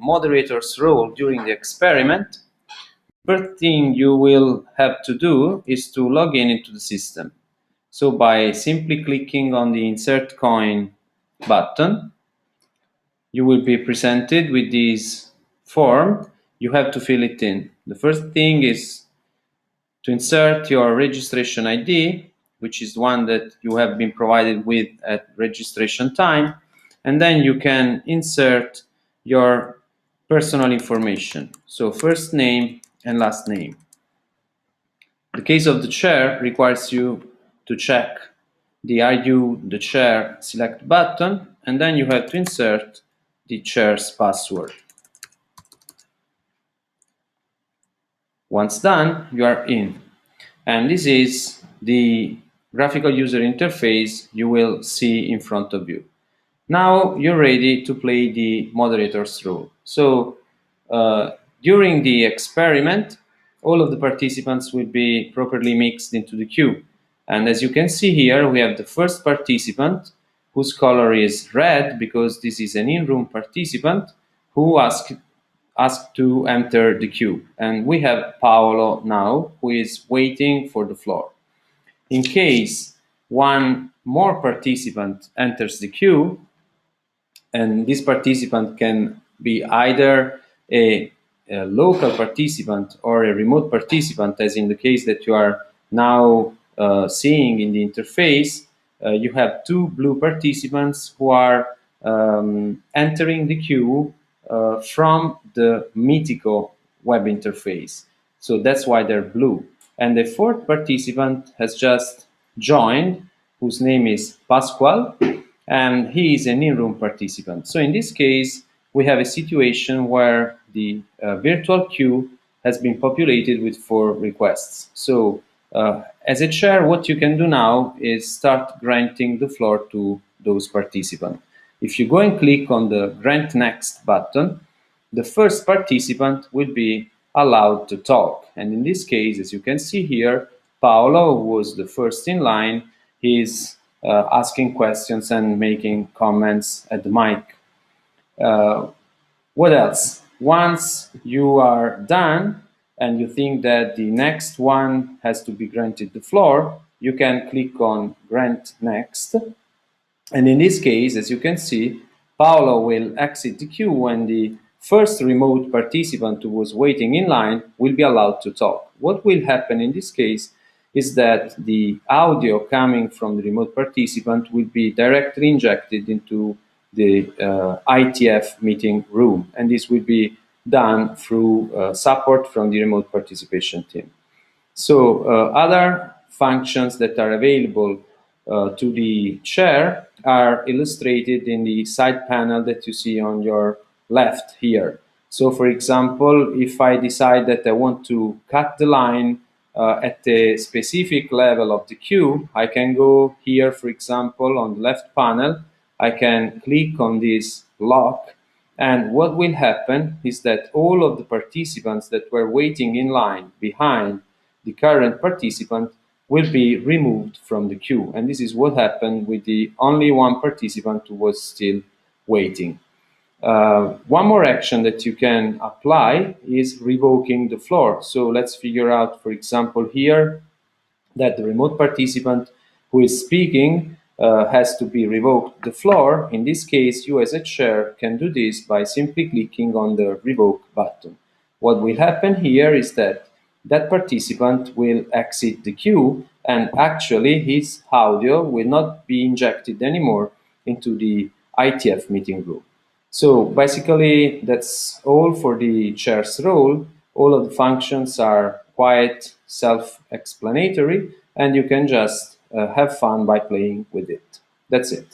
moderator's role during the experiment, first thing you will have to do is to log in into the system. So by simply clicking on the Insert Coin button, you will be presented with this form. You have to fill it in. The first thing is to insert your registration ID, which is the one that you have been provided with at registration time, and then you can insert your personal information, so first name and last name. The case of the chair requires you to check the "Are you the chair" select button, and then you have to insert the chair's password. Once done, you are in. And this is the graphical user interface you will see in front of you. Now you're ready to play the moderator's role. So during the experiment, all of the participants will be properly mixed into the queue. And as you can see here, we have the first participant whose color is red because this is an in-room participant who asked to enter the queue. And we have Paolo now, who is waiting for the floor. In case one more participant enters the queue, and this participant can be either a local participant or a remote participant, as in the case that you are now seeing in the interface, you have two blue participants who are entering the queue from the Mitico web interface. So that's why they're blue. And the fourth participant has just joined, whose name is Pascual, and he is an in-room participant. So in this case, we have a situation where the virtual queue has been populated with 4 requests. So as a chair, what you can do now is start granting the floor to those participants. If you go and click on the Grant Next button, the first participant will be allowed to talk. And in this case, as you can see here, Paolo, who was the first in line, is asking questions and making comments at the mic. What else? Once you are done and you think that the next one has to be granted the floor, you can click on Grant Next. And in this case, as you can see, Paolo will exit the queue when the first remote participant who was waiting in line will be allowed to talk. What will happen in this case is that the audio coming from the remote participant will be directly injected into the ITF meeting room, and this will be done through support from the remote participation team. So other functions that are available to the chair are illustrated in the side panel that you see on your left here. So for example, if I decide that I want to cut the line at a specific level of the queue, I can go here, for example, on the left panel, I can click on this lock, and what will happen is that all of the participants that were waiting in line behind the current participant will be removed from the queue. And this is what happened with the only one participant who was still waiting. One more action that you can apply is revoking the floor. So let's figure out, for example, here that the remote participant who is speaking has to be revoked the floor. In this case, you as a chair can do this by simply clicking on the revoke button. What will happen here is that participant will exit the queue, and actually his audio will not be injected anymore into the ITF meeting room. So basically, that's all for the chair's role. All of the functions are quite self-explanatory, and you can just have fun by playing with it. That's it.